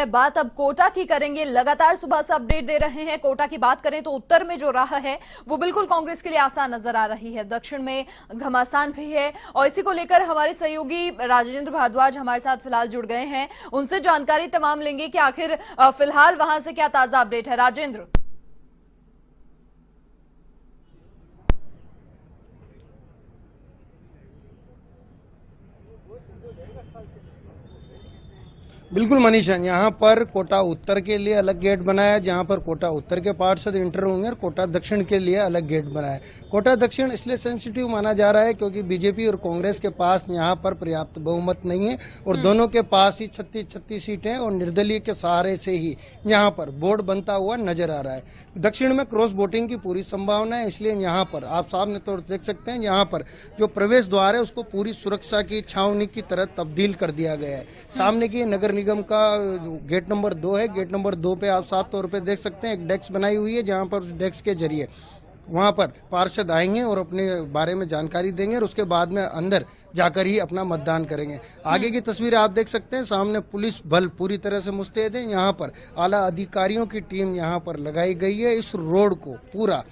बात अब कोटा की करेंगे। लगातार सुबह से अपडेट दे रहे हैं। कोटा की बात करें तो उत्तर में जो राह है वो बिल्कुल कांग्रेस के लिए आसान नजर आ रही है, दक्षिण में घमासान भी है। और इसी को लेकर हमारे सहयोगी राजेंद्र भारद्वाज हमारे साथ फिलहाल जुड़ गए हैं, उनसे जानकारी तमाम लेंगे कि आखिर फिलहाल वहां से क्या ताजा अपडेट है। राजेंद्र, बिल्कुल मनीषा, यहाँ पर कोटा उत्तर के लिए अलग गेट बनाया है, जहाँ पर कोटा उत्तर के पार्षद इंटर होंगे, और कोटा दक्षिण के लिए अलग गेट बनाया है। कोटा दक्षिण इसलिए सेंसिटिव माना जा रहा है क्योंकि बीजेपी और कांग्रेस के पास यहाँ पर पर्याप्त बहुमत नहीं है और दोनों के पास ही 36 सीटें और निर्दलीय के सहारे से ही यहाँ पर बोर्ड बनता हुआ नजर आ रहा है। दक्षिण में क्रॉस वोटिंग की पूरी संभावना है, इसलिए यहाँ पर आप सामने तौर देख सकते हैं, यहाँ पर जो प्रवेश द्वार है उसको पूरी सुरक्षा की छावनी की तरह तब्दील कर दिया गया है। सामने की नगर निगम का गेट नंबर 2 है। गेट नंबर 2 पे आप साफ तौर पे देख सकते हैं एक डेस्क बनाई हुई है, जहां पर उस डेस्क के जरिए वहां पर पार्षद आएंगे और अपने बारे में जानकारी देंगे और उसके बाद में अंदर जाकर ही अपना मतदान करेंगे। आगे की तस्वीर आप देख सकते हैं, सामने पुलिस बल पूरी तरह से मुस्तैद है। यहाँ पर आला अधिकारियों की टीम यहाँ पर लगाई गई है। इस रोड को पूरा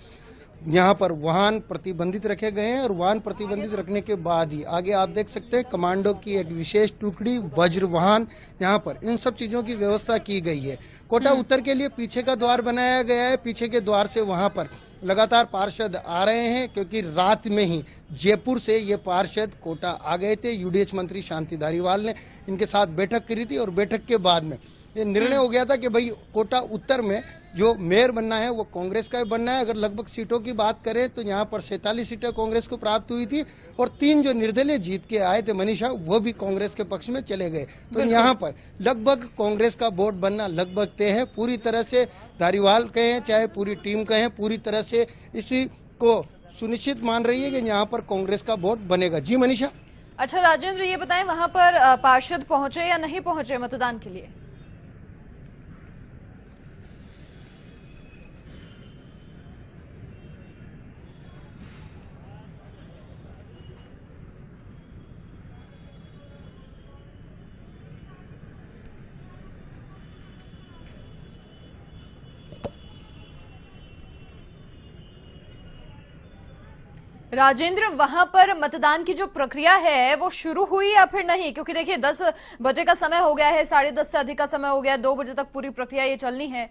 यहाँ पर वाहन प्रतिबंधित रखे गए हैं और वाहन प्रतिबंधित रखने के बाद ही आगे आप देख सकते हैं कमांडो की एक विशेष टुकड़ी, वज्र वाहन, यहाँ पर इन सब चीजों की व्यवस्था की गई है। कोटा उत्तर के लिए पीछे का द्वार बनाया गया है। पीछे के द्वार से वहां पर लगातार पार्षद आ रहे हैं क्योंकि रात में ही जयपुर से ये पार्षद कोटा आ गए थे। यूडीएच मंत्री शांति धारीवाल ने इनके साथ बैठक करी थी और बैठक के बाद में ये निर्णय हो गया था कि भाई कोटा उत्तर में जो मेयर बनना है वो कांग्रेस का ही बनना है। अगर लगभग सीटों की बात करें तो यहाँ पर 47 सीटें कांग्रेस को प्राप्त हुई थी और 3 जो निर्दलीय जीत के आए थे मनीषा, वो भी कांग्रेस के पक्ष में चले गए। तो यहाँ पर लगभग कांग्रेस का वोट बनना लगभग तय है। पूरी तरह से धारीवाल कहें चाहे पूरी टीम कहें, पूरी तरह से इसी को सुनिश्चित मान रही है कि यहाँ पर कांग्रेस का वोट बनेगा। जी मनीषा। अच्छा राजेंद्र, ये बताएं वहां पर पार्षद पहुंचे या नहीं पहुंचे मतदान के लिए? राजेंद्र, वहां पर मतदान की जो प्रक्रिया है वो शुरू हुई या फिर नहीं? क्योंकि देखिए 10 बजे का समय हो गया है, 10:30 से अधिक का समय हो गया है, 2 बजे तक पूरी प्रक्रिया ये चलनी है।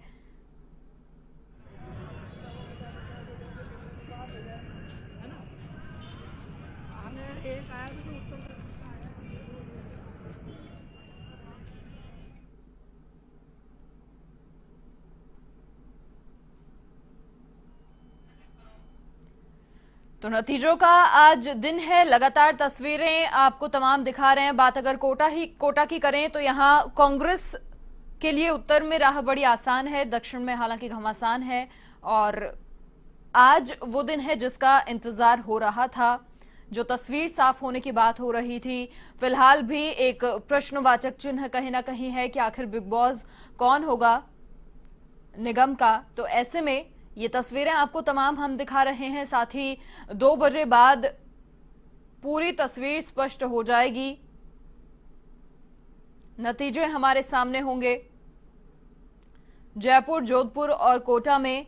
तो नतीजों का आज दिन है, लगातार तस्वीरें आपको तमाम दिखा रहे हैं। बात अगर कोटा की करें तो यहाँ कांग्रेस के लिए उत्तर में राह बड़ी आसान है, दक्षिण में हालांकि घमासान है। और आज वो दिन है जिसका इंतजार हो रहा था, जो तस्वीर साफ होने की बात हो रही थी। फिलहाल भी एक प्रश्नवाचक चिन्ह कहीं ना कहीं है कि आखिर बिग बॉस कौन होगा निगम का। तो ऐसे में ये तस्वीरें आपको तमाम हम दिखा रहे हैं, साथ ही 2 बजे बाद पूरी तस्वीर स्पष्ट हो जाएगी, नतीजे हमारे सामने होंगे। जयपुर, जोधपुर और कोटा में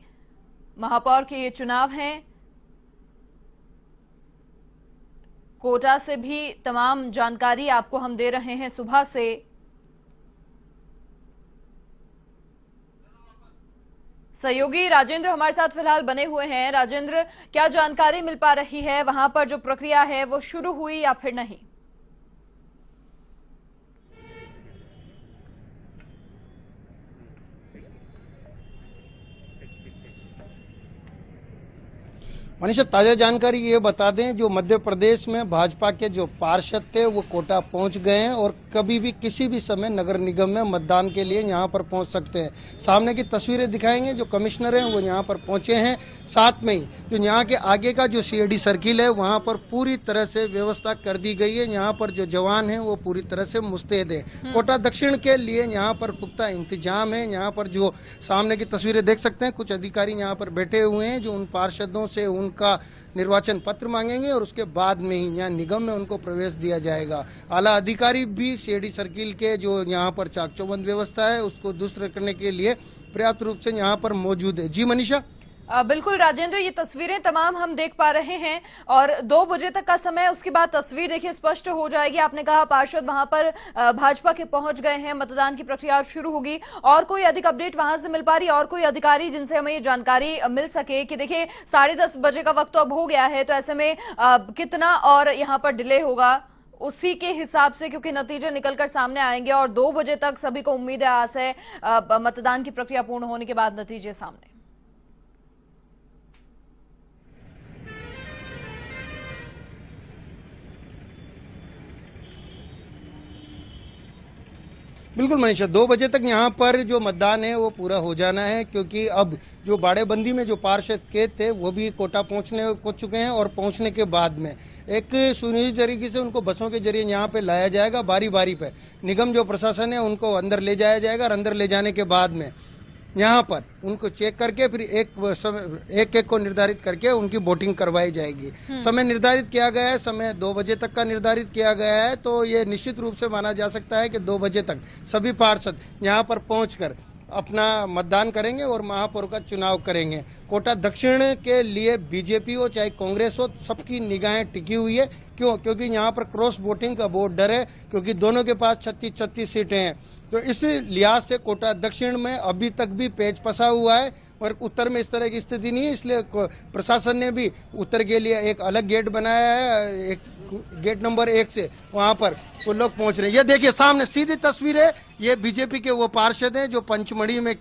महापौर के ये चुनाव हैं। कोटा से भी तमाम जानकारी आपको हम दे रहे हैं सुबह से। सहयोगी राजेंद्र हमारे साथ फिलहाल बने हुए हैं। राजेंद्र, क्या जानकारी मिल पा रही है, वहां पर जो प्रक्रिया है वो शुरू हुई या फिर नहीं? मनीषा, ताजा जानकारी ये बता दें, जो मध्य प्रदेश में भाजपा के जो पार्षद थे वो कोटा पहुंच गए हैं और कभी भी किसी भी समय नगर निगम में मतदान के लिए यहां पर पहुंच सकते हैं। सामने की तस्वीरें दिखाएंगे, जो कमिश्नर हैं वो यहां पर पहुंचे हैं। साथ में ही जो यहाँ के आगे का जो सीआईडी सर्किल है वहां पर पूरी तरह से व्यवस्था कर दी गई है। यहाँ पर जो जवान है वो पूरी तरह से मुस्तैद है। कोटा दक्षिण के लिए यहाँ पर पुख्ता इंतजाम है। यहाँ पर जो सामने की तस्वीरें देख सकते हैं, कुछ अधिकारी यहाँ पर बैठे हुए हैं जो उन पार्षदों से, उन उनका निर्वाचन पत्र मांगेंगे और उसके बाद में ही यहाँ निगम में उनको प्रवेश दिया जाएगा। आला अधिकारी भी सीआईडी सर्किल के जो यहाँ पर चाकचौबंद व्यवस्था है उसको दुरुस्त करने के लिए पर्याप्त रूप से यहाँ पर मौजूद है। जी मनीषा। बिल्कुल राजेंद्र, ये तस्वीरें तमाम हम देख पा रहे हैं और 2 बजे तक का समय, उसके बाद तस्वीर देखिए स्पष्ट हो जाएगी। आपने कहा पार्षद वहां पर भाजपा के पहुंच गए हैं, मतदान की प्रक्रिया शुरू होगी। और कोई अधिक अपडेट वहां से मिल पा रही, और कोई अधिकारी जिनसे हमें ये जानकारी मिल सके कि देखिए 10:30 बजे का वक्त तो अब हो गया है, तो ऐसे में कितना और यहाँ पर डिले होगा उसी के हिसाब से, क्योंकि नतीजे निकलकर सामने आएंगे और 2 बजे तक सभी को उम्मीद है, आस है मतदान की प्रक्रिया पूर्ण होने के बाद नतीजे सामने। बिल्कुल मनीषा, 2 बजे तक यहाँ पर जो मतदान है वो पूरा हो जाना है, क्योंकि अब जो बाड़ेबंदी में जो पार्षद के थे वो भी कोटा पहुँच चुके हैं और पहुँचने के बाद में एक सुनिश्चित तरीके से उनको बसों के जरिए यहाँ पे लाया जाएगा। बारी बारी पे निगम जो प्रशासन है उनको अंदर ले जाया जाएगा और अंदर ले जाने के बाद में यहाँ पर उनको चेक करके फिर एक को निर्धारित करके उनकी वोटिंग करवाई जाएगी। समय निर्धारित किया गया है, समय 2 बजे तक का निर्धारित किया गया है, तो ये निश्चित रूप से माना जा सकता है कि 2 बजे तक सभी पार्षद यहाँ पर पहुंचकर अपना मतदान करेंगे और महापौर का चुनाव करेंगे। कोटा दक्षिण के लिए बीजेपी हो चाहे कांग्रेस हो, सबकी निगाहें टिकी हुई है। क्यों? क्योंकि यहाँ पर क्रॉस वोटिंग का बहुत डर है, क्योंकि दोनों के पास 36 सीटें हैं। तो इस लिहाज से कोटा दक्षिण में अभी तक भी पेच फंसा हुआ है और उत्तर में इस तरह की स्थिति नहीं है, इसलिए प्रशासन ने भी उत्तर के लिए एक अलग गेट बनाया है। एक गेट नंबर 1 से वहां पर वो लोग पहुंच रहे हैं। ये देखिए सामने सीधी तस्वीर है, ये बीजेपी के वो पार्षद हैं जो पंचमढ़ी में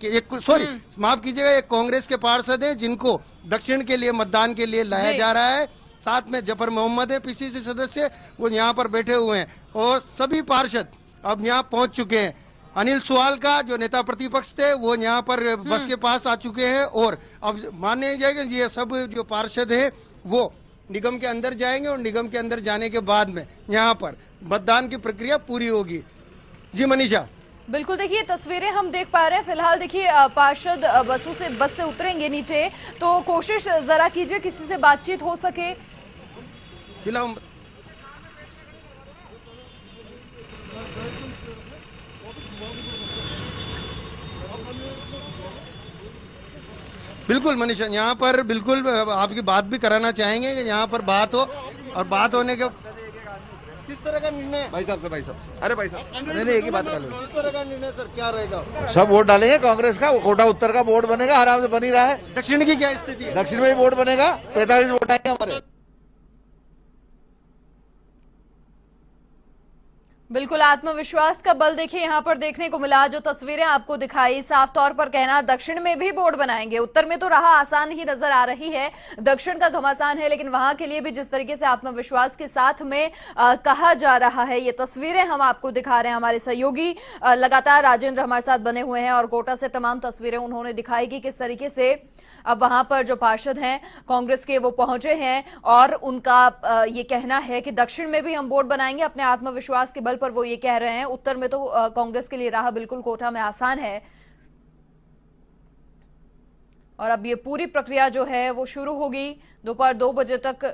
माफ कीजिएगा, एक कांग्रेस के पार्षद हैं जिनको दक्षिण के लिए मतदान के लिए लाया जा रहा है। साथ में जफर मोहम्मद है पीसीसी सदस्य, वो यहाँ पर बैठे हुए हैं और सभी पार्षद अब यहाँ पहुंच चुके हैं। अनिल सुवाल का जो नेता प्रतिपक्ष थे वो यहाँ पर बस के पास आ चुके हैं और अब माने जाएगा ये सब जो पार्षद हैं वो निगम के अंदर जाएंगे और निगम के अंदर जाने के बाद में यहाँ पर मतदान की प्रक्रिया पूरी होगी। जी मनीषा। बिल्कुल, देखिए तस्वीरें हम देख पा रहे हैं। फिलहाल देखिए पार्षद बस से उतरेंगे नीचे, तो कोशिश जरा कीजिए किसी से बातचीत हो सके। फिलहाल बिल्कुल मनीषा, यहाँ पर बिल्कुल आपकी बात भी कराना चाहेंगे कि यहाँ पर बात हो और बात होने के किस तरह का निर्णय भाई साहब से अरे भाई साहब नहीं एक ही बात कर लो। किस तरह का निर्णय सर क्या रहेगा? सब वोट डालेंगे कांग्रेस का, कोटा उत्तर का बोर्ड बनेगा, आराम से बनी रहा है। दक्षिण की क्या स्थिति है? दक्षिण में भी वोट बनेगा, 45 वोट आएंगे हमारे। बिल्कुल, आत्मविश्वास का बल देखिए यहाँ पर देखने को मिला। जो तस्वीरें आपको दिखाई, साफ तौर पर कहना दक्षिण में भी बोर्ड बनाएंगे। उत्तर में तो राह आसान ही नजर आ रही है, दक्षिण का घमासान है, लेकिन वहां के लिए भी जिस तरीके से आत्मविश्वास के साथ में कहा जा रहा है, ये तस्वीरें हम आपको दिखा रहे हैं। हमारे सहयोगी लगातार राजेंद्र हमारे साथ बने हुए हैं और कोटा से तमाम तस्वीरें उन्होंने दिखाई कि किस तरीके से अब वहां पर जो पार्षद हैं कांग्रेस के वो पहुंचे हैं और उनका ये कहना है कि दक्षिण में भी हम बोर्ड बनाएंगे। अपने आत्मविश्वास के बल पर वो ये कह रहे हैं। उत्तर में तो कांग्रेस के लिए राह बिल्कुल कोटा में आसान है और अब ये पूरी प्रक्रिया जो है वो शुरू होगी। दोपहर 2 बजे तक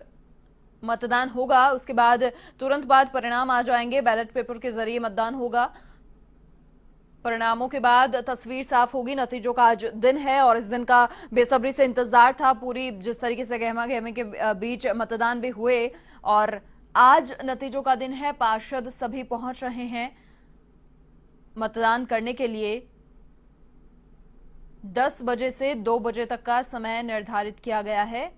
मतदान होगा, उसके बाद तुरंत बाद परिणाम आ जाएंगे। बैलेट पेपर के जरिए मतदान होगा। परिणामों के बाद तस्वीर साफ होगी। नतीजों का आज दिन है और इस दिन का बेसब्री से इंतजार था। पूरी जिस तरीके से गहमा गहमी के बीच मतदान भी हुए और आज नतीजों का दिन है। पार्षद सभी पहुंच रहे हैं मतदान करने के लिए। 10 बजे से 2 बजे तक का समय निर्धारित किया गया है।